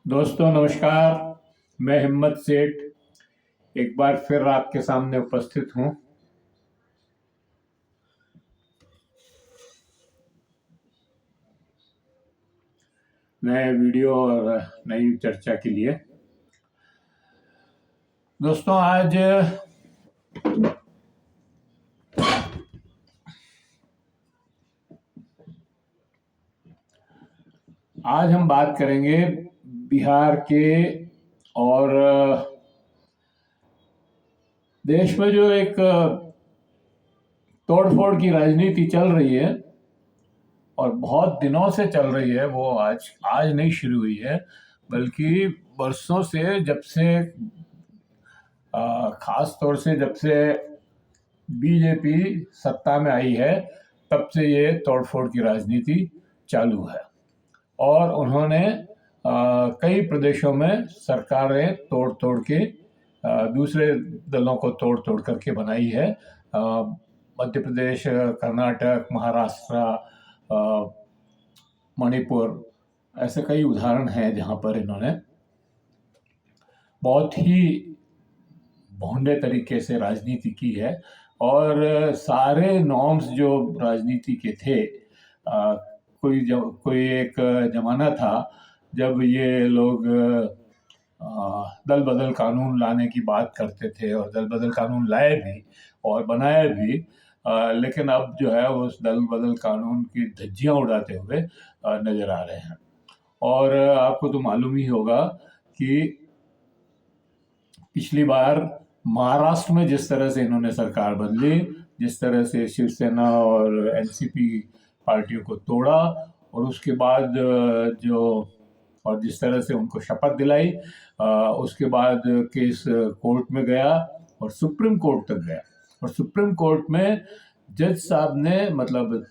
दोस्तों नमस्कार। मैं हिम्मत सेठ एक बार फिर आपके सामने उपस्थित हूँ। नए वीडियो और नई चर्चा के लिए। दोस्तों आज हम बात करेंगे बिहार के और देश में जो एक तोड़फोड़ की राजनीति चल रही है और बहुत दिनों से चल रही है, वो आज नहीं शुरू हुई है, बल्कि वर्षों से, जब से खास तौर से जब से बीजेपी सत्ता में आई है तब से ये तोड़फोड़ की राजनीति चालू है। और उन्होंने कई प्रदेशों में सरकारें तोड़ तोड़ के दूसरे दलों को तोड़ तोड़ करके बनाई है। मध्य प्रदेश, कर्नाटक, महाराष्ट्र, मणिपुर, ऐसे कई उदाहरण हैं जहाँ पर इन्होंने बहुत ही भोंदे तरीके से राजनीति की है। और सारे नॉर्म्स जो राजनीति के थे, कोई एक जमाना था जब ये लोग दल बदल कानून लाने की बात करते थे और दल बदल कानून लाए भी और बनाए भी, लेकिन अब जो है उस दल बदल कानून की धज्जियां उड़ाते हुए नजर आ रहे हैं। और आपको तो मालूम ही होगा कि पिछली बार महाराष्ट्र में जिस तरह से इन्होंने सरकार बदली, जिस तरह से शिवसेना और एनसीपी पार्टियों को तोड़ा और उसके बाद और जिस तरह से उनको शपथ दिलाई, उसके बाद केस कोर्ट में गया और सुप्रीम कोर्ट तक गया। और सुप्रीम कोर्ट में जज साहब ने, मतलब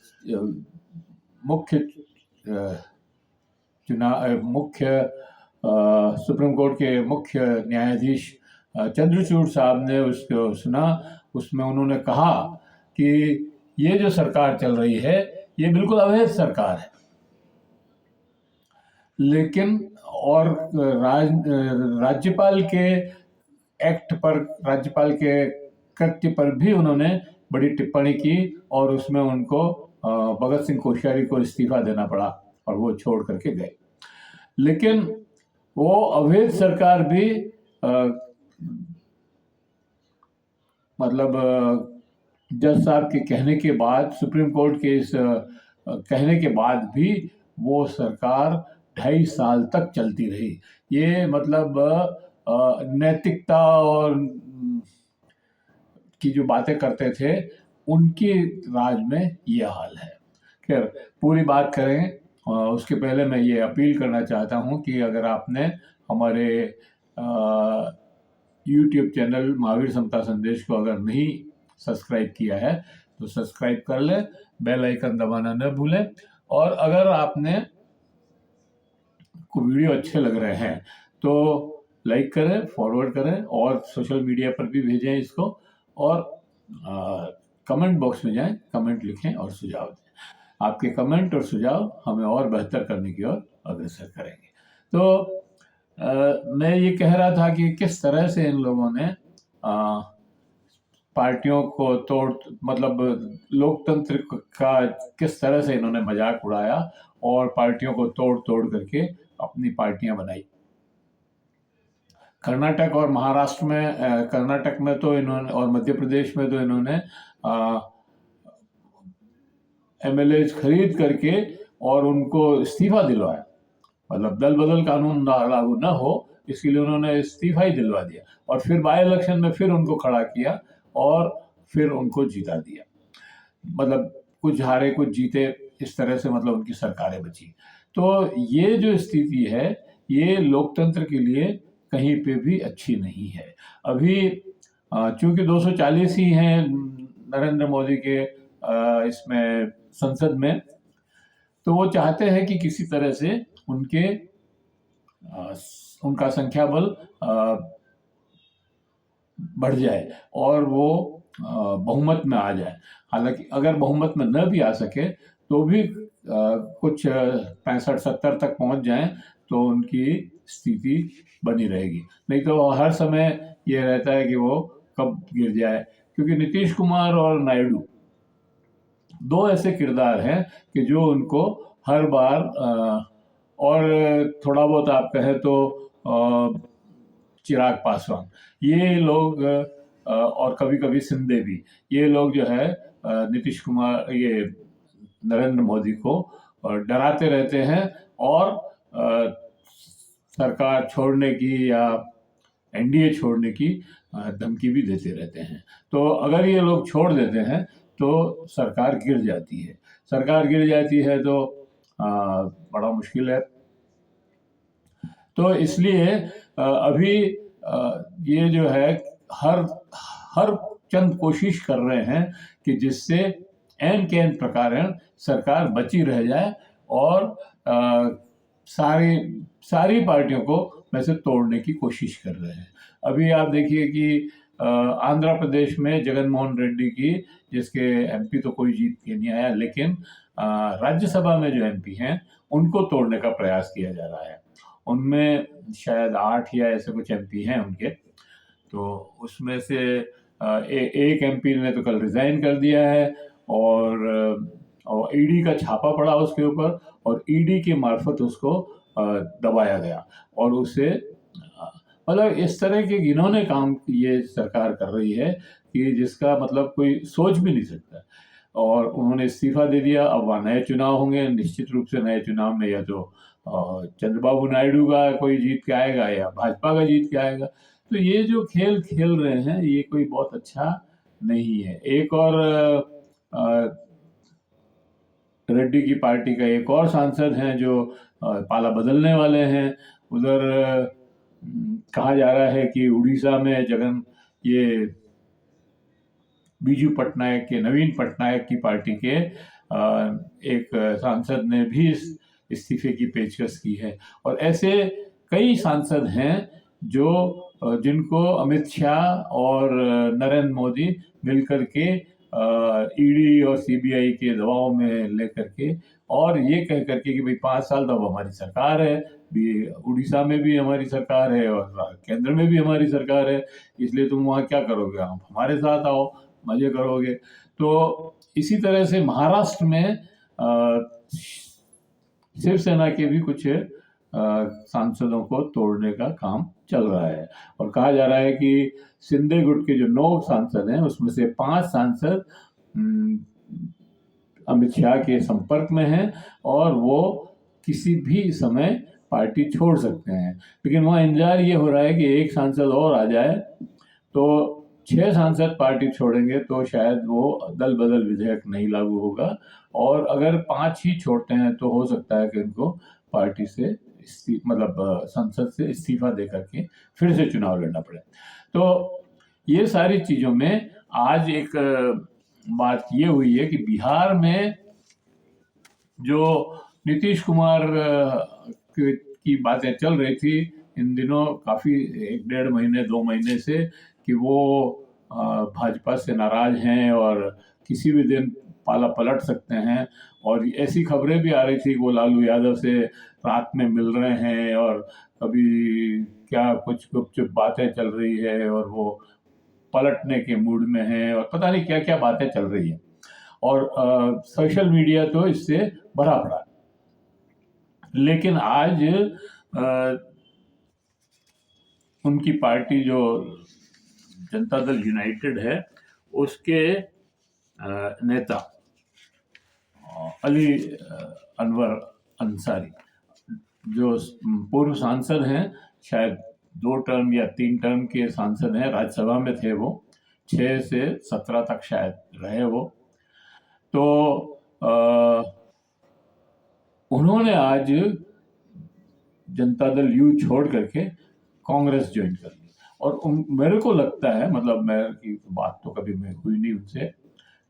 सुप्रीम कोर्ट के मुख्य न्यायाधीश चंद्रचूड़ साहब ने उसको सुना। उसमें उन्होंने कहा कि ये जो सरकार चल रही है ये बिल्कुल अवैध सरकार है। लेकिन और राज्यपाल के एक्ट पर, राज्यपाल के कृत्य पर भी उन्होंने बड़ी टिप्पणी की और उसमें उनको भगत सिंह कोश्यारी को इस्तीफा देना पड़ा और वो छोड़ करके गए। लेकिन वो अवैध सरकार भी मतलब जज साहब के कहने के बाद, सुप्रीम कोर्ट के इस कहने के बाद भी वो सरकार 2.5 साल तक चलती रही। ये मतलब नैतिकता और की जो बातें करते थे उनके राज में ये हाल है। खैर, पूरी बात करें उसके पहले मैं ये अपील करना चाहता हूँ कि अगर आपने हमारे YouTube चैनल महावीर समता संदेश को अगर नहीं सब्सक्राइब किया है तो सब्सक्राइब कर लें, बेल आइकन दबाना न भूलें। और अगर आपने को वीडियो अच्छे लग रहे हैं तो लाइक करें, फॉरवर्ड करें और सोशल मीडिया पर भी भेजें इसको। और कमेंट बॉक्स में जाएं, कमेंट लिखें और सुझाव दें। आपके कमेंट और सुझाव हमें और बेहतर करने की ओर अग्रसर करेंगे। तो मैं ये कह रहा था कि किस तरह से इन लोगों ने पार्टियों को मतलब लोकतंत्र का किस तरह से इन्होंने मजाक उड़ाया और पार्टियों को तोड़ तोड़ करके अपनी पार्टियां बनाई। कर्नाटक और महाराष्ट्र में, कर्नाटक में तो इन्होंने और मध्य प्रदेश में तो इन्होंने एमएलए खरीद करके और उनको इस्तीफा दिलवाया। मतलब दल बदल कानून लागू न हो इसके लिए उन्होंने इस्तीफा ही दिलवा दिया और फिर बाई इलेक्शन में फिर उनको खड़ा किया और फिर उनको जीता दिया। मतलब कुछ हारे कुछ जीते, इस तरह से मतलब उनकी सरकारें बची। तो ये जो स्थिति है ये लोकतंत्र के लिए कहीं पे भी अच्छी नहीं है। अभी चूंकि 240 ही हैं नरेंद्र मोदी के इसमें संसद में, तो वो चाहते हैं कि किसी तरह से उनका संख्या बल बढ़ जाए और वो बहुमत में आ जाए। हालांकि अगर बहुमत में न भी आ सके तो भी कुछ 65-70 तक पहुंच जाएं तो उनकी स्थिति बनी रहेगी। नहीं तो हर समय ये रहता है कि वो कब गिर जाए, क्योंकि नीतीश कुमार और नायडू दो ऐसे किरदार हैं कि जो उनको हर बार और थोड़ा बहुत आप कहें तो चिराग पासवान, ये लोग और कभी कभी सिंधे भी, ये लोग जो है नीतीश कुमार, ये नरेंद्र मोदी को डराते रहते हैं और सरकार छोड़ने की या एनडीए छोड़ने की धमकी भी देते रहते हैं। तो अगर ये लोग छोड़ देते हैं तो सरकार गिर जाती है। सरकार गिर जाती है तो बड़ा मुश्किल है। तो इसलिए अभी ये जो है हर हर चंद कोशिश कर रहे हैं कि जिससे एन कैन प्रकार सरकार बची रह जाए और सारी पार्टियों को वैसे तोड़ने की कोशिश कर रहे हैं। अभी आप देखिए कि आंध्र प्रदेश में जगन मोहन रेड्डी की, जिसके एमपी तो कोई जीत के नहीं आया, लेकिन राज्यसभा में जो एमपी हैं उनको तोड़ने का प्रयास किया जा रहा है। उनमें शायद 8 या ऐसे कुछ एमपी हैं उनके, तो उसमें से एक एमपी ने तो कल रिजाइन कर दिया है और ईडी का छापा पड़ा उसके ऊपर और ईडी के मार्फत उसको दबाया गया और उसे मतलब इस तरह के घिनौने काम ये सरकार कर रही है कि जिसका मतलब कोई सोच भी नहीं सकता। और उन्होंने इस्तीफा दे दिया। अब वहाँ नए चुनाव होंगे, निश्चित रूप से नए चुनाव में या तो चंद्रबाबू नायडू का कोई जीत के आएगा या भाजपा का जीत के आएगा। तो ये जो खेल खेल रहे हैं ये कोई बहुत अच्छा नहीं है। एक और रेड्डी की पार्टी का एक और सांसद हैं जो पाला बदलने वाले हैं। उधर कहा जा रहा है कि उड़ीसा में ये बीजू पटनायक के, नवीन पटनायक की पार्टी के एक सांसद ने भी इस्तीफे की पेशकश की है। और ऐसे कई सांसद हैं जिनको अमित शाह और नरेंद्र मोदी मिलकर के ईडी और सीबीआई के दबाव में लेकर के और ये कह करके कि भाई 5 साल तो अब हमारी सरकार है, उड़ीसा में भी हमारी सरकार है और केंद्र में भी हमारी सरकार है, इसलिए तुम वहाँ क्या करोगे, आप हमारे साथ आओ, मजे करोगे। तो इसी तरह से महाराष्ट्र में शिवसेना के भी कुछ सांसदों को तोड़ने का काम चल रहा है और कहा जा रहा है कि सिंधे गुट के जो 9 सांसद हैं उसमें से 5 सांसद अमित शाह के संपर्क में हैं और वो किसी भी समय पार्टी छोड़ सकते हैं। लेकिन वहाँ इंतजार ये हो रहा है कि एक सांसद और आ जाए तो 6 सांसद पार्टी छोड़ेंगे तो शायद वो दल बदल विधेयक नहीं लागू होगा और अगर 5 ही छोड़ते हैं तो हो सकता है कि उनको पार्टी से संसद से इस्तीफा दे करके फिर से चुनाव लड़ना पड़े। तो ये सारी चीज़ों में आज एक बात ये हुई है कि बिहार में जो नीतीश कुमार की बातें चल रही थी इन दिनों काफ़ी 1-1.5 महीने 2 महीने से कि वो भाजपा से नाराज हैं और किसी भी दिन पाला पलट सकते हैं और ऐसी खबरें भी आ रही थी वो लालू यादव से रात में मिल रहे हैं और कभी क्या कुछ गुपचुप बातें चल रही है और वो पलटने के मूड में हैं और पता नहीं क्या क्या बातें चल रही हैं और सोशल मीडिया तो इससे भरा पड़ा। लेकिन आज उनकी पार्टी जो जनता दल यूनाइटेड है उसके नेता अली अनवर अंसारी जो पूर्व सांसद हैं, शायद 2 टर्म या 3 टर्म के सांसद हैं, राज्यसभा में थे वो 6 से 17 तक शायद रहे वो। तो उन्होंने आज जनता दल यू छोड़ करके कांग्रेस ज्वाइन कर ली और मेरे को लगता है, मतलब मेरी बात तो कभी मैं हुई नहीं उनसे,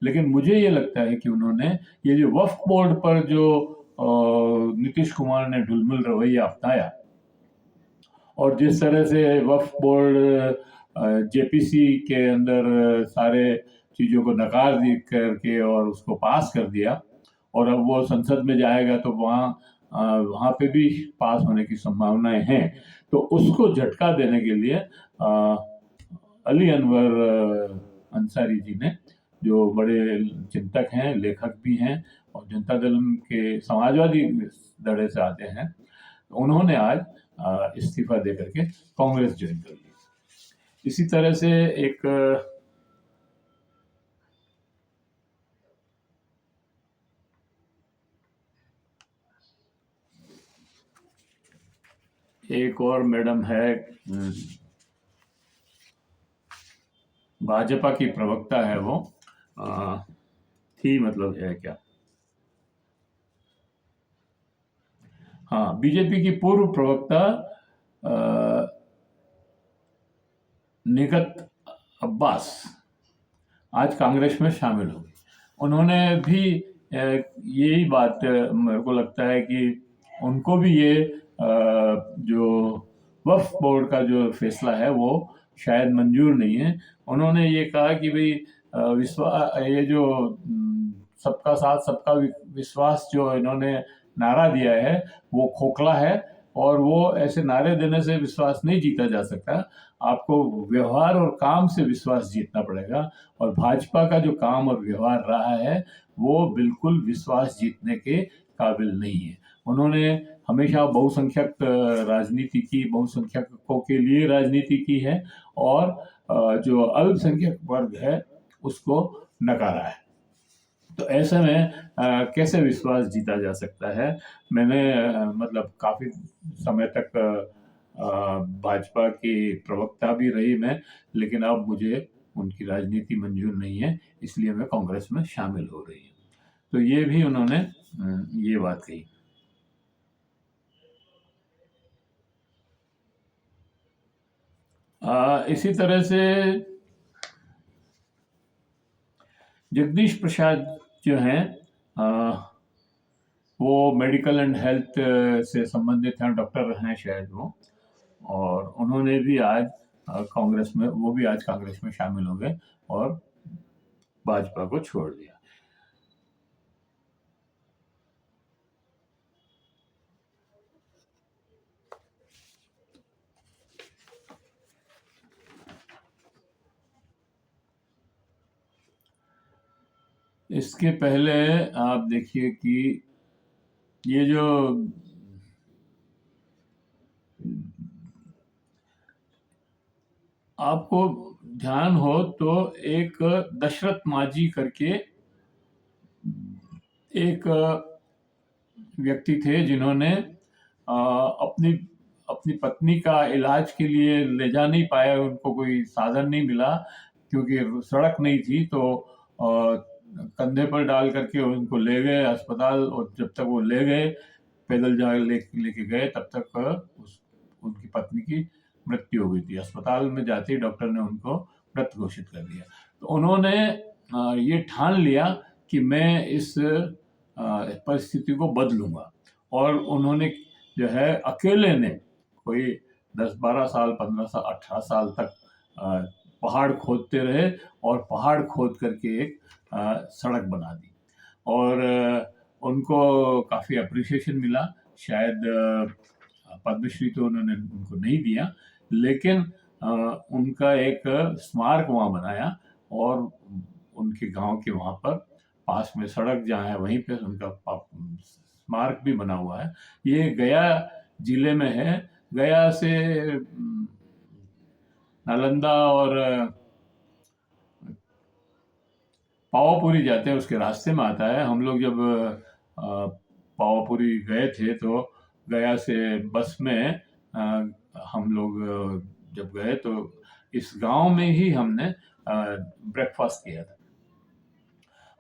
लेकिन मुझे ये लगता है कि उन्होंने ये जो वक्फ बोर्ड पर जो नीतीश कुमार ने ढुलमुल रवैया अपनाया और जिस तरह से वक्फ बोर्ड जेपीसी के अंदर सारे चीज़ों को नकार दी करके और उसको पास कर दिया और अब वो संसद में जाएगा तो वहाँ वहाँ पे भी पास होने की संभावनाएं हैं। तो उसको झटका देने के लिए अली अनवर अंसारी जी ने, जो बड़े चिंतक हैं, लेखक भी हैं और जनता दल के समाजवादी धड़े से आते हैं, तो उन्होंने आज इस्तीफा दे करके कांग्रेस ज्वाइन कर ली। इसी तरह से एक और मैडम है, भाजपा की प्रवक्ता है वो, थी मतलब है क्या, हाँ, बीजेपी की पूर्व प्रवक्ता निगत अब्बास आज कांग्रेस में शामिल हो गई। उन्होंने भी यही बात, मेरे को लगता है कि उनको भी ये जो वक्फ बोर्ड का जो फैसला है वो शायद मंजूर नहीं है। उन्होंने ये कहा कि भाई ये जो सबका साथ सबका विश्वास जो इन्होंने नारा दिया है वो खोखला है, और वो ऐसे नारे देने से विश्वास नहीं जीता जा सकता। आपको व्यवहार और काम से विश्वास जीतना पड़ेगा, और भाजपा का जो काम और व्यवहार रहा है वो बिल्कुल विश्वास जीतने के काबिल नहीं है। उन्होंने हमेशा बहुसंख्यक राजनीति की, बहुसंख्यकों के लिए राजनीति की है, और जो अल्पसंख्यक वर्ग है उसको नकारा है। तो ऐसे में कैसे विश्वास जीता जा सकता है? मैंने मतलब काफी समय तक भाजपा की प्रवक्ता भी रही मैं, लेकिन अब मुझे उनकी राजनीति मंजूर नहीं है, इसलिए मैं कांग्रेस में शामिल हो रही हूँ। तो ये भी उन्होंने ये बात कही। इसी तरह से जगदीश प्रसाद जो हैं, वो मेडिकल एंड हेल्थ से संबंधित हैं, डॉक्टर हैं शायद वो, और उन्होंने भी आज कांग्रेस में, वो भी आज कांग्रेस में शामिल हो गए और भाजपा को छोड़ दिया। इसके पहले आप देखिए कि ये जो आपको ध्यान हो तो एक दशरथ माझी करके एक व्यक्ति थे, जिन्होंने अपनी अपनी पत्नी का इलाज के लिए ले जा नहीं पाए, उनको कोई साधन नहीं मिला क्योंकि सड़क नहीं थी, तो कंधे पर डाल करके उनको ले गए अस्पताल, और जब तक वो ले गए, पैदल जा लेके गए, तब तक उनकी पत्नी की मृत्यु हो गई थी। अस्पताल में जाते ही डॉक्टर ने उनको मृत घोषित कर दिया। तो उन्होंने ये ठान लिया कि मैं इस परिस्थिति को बदलूंगा, और उन्होंने जो है अकेले ने कोई 10-12 साल, 15 साल, 18 साल तक पहाड़ खोदते रहे, और पहाड़ खोद करके एक सड़क बना दी, और उनको काफ़ी अप्रिसिएशन मिला। शायद पद्मश्री तो उन्होंने उनको नहीं दिया, लेकिन उनका एक स्मारक वहाँ बनाया, और उनके गांव के वहाँ पर पास में सड़क जहाँ है वहीं पे उनका स्मारक भी बना हुआ है। ये गया जिले में है। गया से नालंदा और पावापुरी जाते हैं, उसके रास्ते में आता है। हम लोग जब पावापुरी गए थे तो गया से बस में हम लोग जब गए तो इस गांव में ही हमने ब्रेकफास्ट किया था,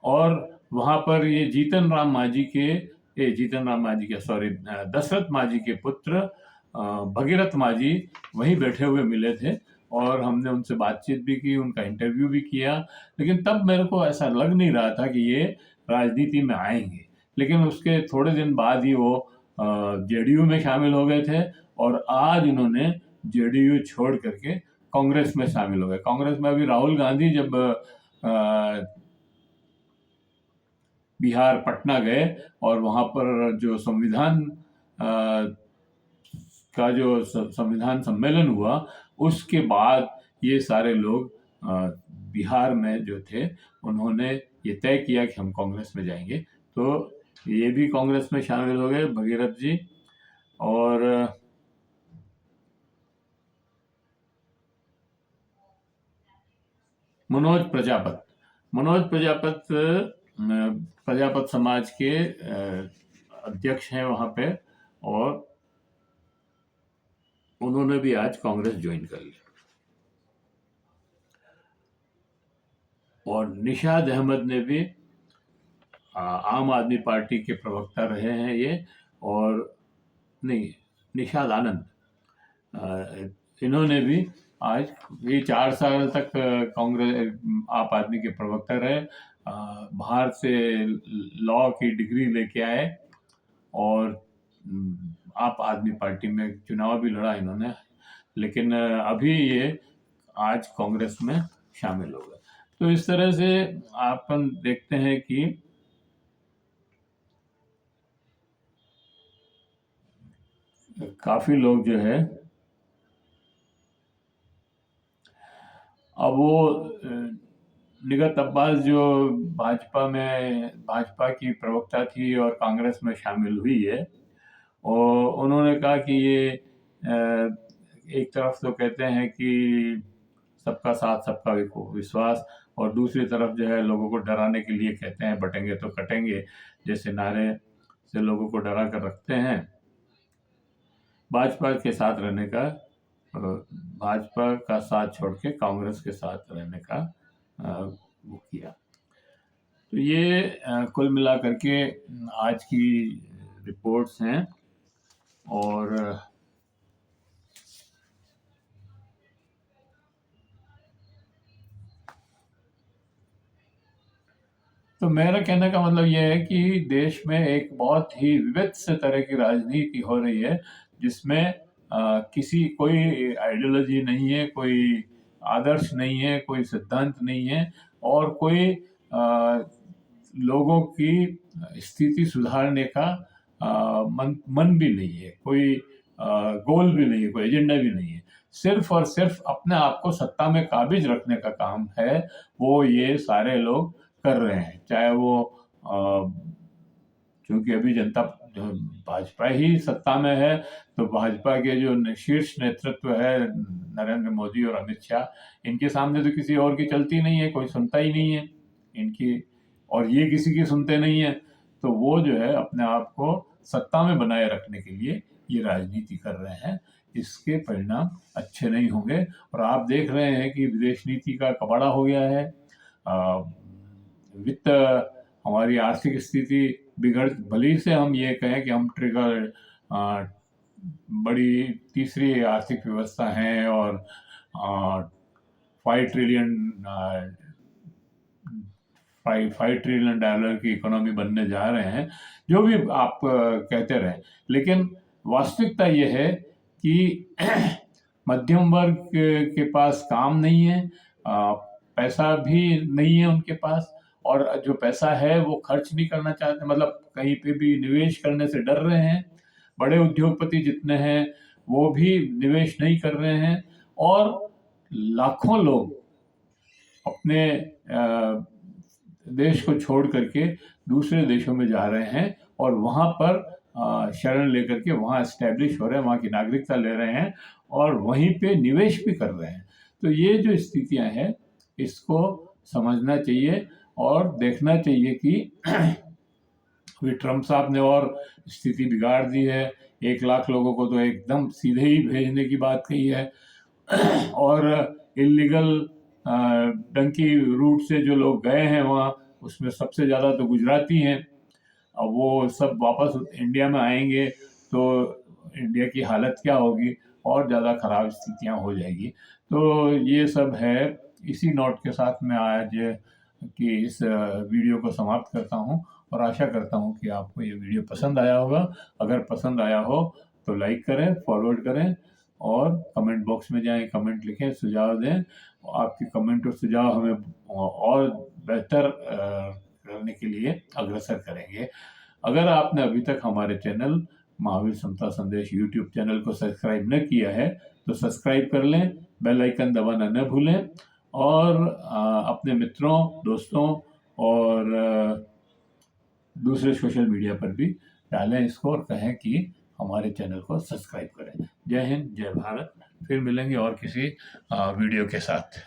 और वहां पर ये जीतन राम मांझी के सॉरी दशरथ मांझी के पुत्र भगीरथ मांझी वहीं बैठे हुए मिले थे, और हमने उनसे बातचीत भी की, उनका इंटरव्यू भी किया। लेकिन तब मेरे को ऐसा लग नहीं रहा था कि ये राजनीति में आएंगे, लेकिन उसके थोड़े दिन बाद ही वो जेडीयू में शामिल हो गए थे, और आज उन्होंने जेडीयू छोड़ करके कांग्रेस में शामिल हो गए। कांग्रेस में अभी राहुल गांधी जब बिहार पटना गए और वहाँ पर जो संविधान का जो संविधान सम्मेलन हुआ, उसके बाद ये सारे लोग बिहार में जो थे, उन्होंने ये तय किया कि हम कांग्रेस में जाएंगे। तो ये भी कांग्रेस में शामिल हो गए, भगीरथ जी। और मनोज प्रजापत प्रजापत समाज के अध्यक्ष हैं वहाँ पे, और उन्होंने भी आज कांग्रेस ज्वाइन कर लिया। और निशाद अहमद ने भी आम आदमी पार्टी के प्रवक्ता रहे हैं ये, और नहीं, निशाद आनंद, इन्होंने भी आज ये 4 साल तक कांग्रेस आप आदमी के प्रवक्ता रहे, बाहर से लॉ की डिग्री लेके आए, और आप आदमी पार्टी में चुनाव भी लड़ा इन्होंने, लेकिन अभी ये आज कांग्रेस में शामिल हो गए। तो इस तरह से अपन देखते हैं कि काफी लोग जो है, अब वो निगत अब्बास जो भाजपा की प्रवक्ता थी और कांग्रेस में शामिल हुई है, और उन्होंने कहा कि ये एक तरफ तो कहते हैं कि सबका साथ सबका विश्वास, और दूसरी तरफ जो है लोगों को डराने के लिए कहते हैं बटेंगे तो कटेंगे, जैसे नारे से लोगों को डरा कर रखते हैं। भाजपा के साथ रहने का, भाजपा का साथ छोड़ के कांग्रेस के साथ रहने का वो किया। तो ये कुल मिलाकर के आज की रिपोर्ट्स हैं। और तो मेरा कहने का मतलब यह है कि देश में एक बहुत ही विविध से तरह की राजनीति हो रही है, जिसमें किसी कोई आइडियोलॉजी नहीं है, कोई आदर्श नहीं है, कोई सिद्धांत नहीं है, और कोई लोगों की स्थिति सुधारने का मन भी नहीं है, कोई गोल भी नहीं है, कोई एजेंडा भी नहीं है। सिर्फ और सिर्फ अपने आप को सत्ता में काबिज रखने का काम है, वो ये सारे लोग कर रहे हैं। चाहे वो क्योंकि अभी जनता भाजपा ही सत्ता में है, तो भाजपा के जो शीर्ष नेतृत्व है, नरेंद्र मोदी और अमित शाह, इनके सामने तो किसी और की चलती नहीं है, कोई सुनता ही नहीं है इनकी, और ये किसी की सुनते नहीं है। तो वो जो है अपने आप को सत्ता में बनाए रखने के लिए ये राजनीति कर रहे हैं। इसके परिणाम अच्छे नहीं होंगे, और आप देख रहे हैं कि विदेश नीति का कबाड़ा हो गया है। वित्त, हमारी आर्थिक स्थिति बिगड़, भली से हम ये कहें कि हम ट्रिगर बड़ी तीसरी आर्थिक व्यवस्था है, और 5 ट्रिलियन डॉलर की इकोनॉमी बनने जा रहे हैं, जो भी आप कहते रहे, लेकिन वास्तविकता ये है कि मध्यम वर्ग के पास काम नहीं है, पैसा भी नहीं है उनके पास, और जो पैसा है वो खर्च नहीं करना चाहते, मतलब कहीं पे भी निवेश करने से डर रहे हैं। बड़े उद्योगपति जितने हैं वो भी निवेश नहीं कर रहे हैं, और लाखों लोग अपने देश को छोड़ करके दूसरे देशों में जा रहे हैं, और वहाँ पर शरण लेकर के वहाँ एस्टेब्लिश हो रहे हैं, वहाँ की नागरिकता ले रहे हैं, और वहीं पे निवेश भी कर रहे हैं। तो ये जो स्थितियां हैं, इसको समझना चाहिए और देखना चाहिए कि अभी ट्रम्प साहब ने और स्थिति बिगाड़ दी है। 1 लाख लोगों को तो एकदम सीधे ही भेजने की बात कही है, और इलीगल डंकी रूट से जो लोग गए हैं वहाँ, उसमें सबसे ज़्यादा तो गुजराती हैं। अब वो सब वापस इंडिया में आएंगे तो इंडिया की हालत क्या होगी, और ज़्यादा ख़राब स्थितियाँ हो जाएगी। तो ये सब है। इसी नोट के साथ मैं आज की इस वीडियो को समाप्त करता हूँ, और आशा करता हूँ कि आपको ये वीडियो पसंद आया होगा। अगर पसंद आया हो तो लाइक करें, फॉरवर्ड करें, और कमेंट बॉक्स में जाएं, कमेंट लिखें, सुझाव दें। आपके कमेंट और सुझाव हमें और बेहतर करने के लिए अग्रसर करेंगे। अगर आपने अभी तक हमारे चैनल महावीर समता संदेश यूट्यूब चैनल को सब्सक्राइब न किया है तो सब्सक्राइब कर लें, बेल आइकन दबाना न भूलें और अपने मित्रों, दोस्तों और दूसरे सोशल मीडिया पर भी डालें इसको और कहें कि हमारे चैनल को सब्सक्राइब करें। जय हिंद, जय भारत। फिर मिलेंगे और किसी वीडियो के साथ।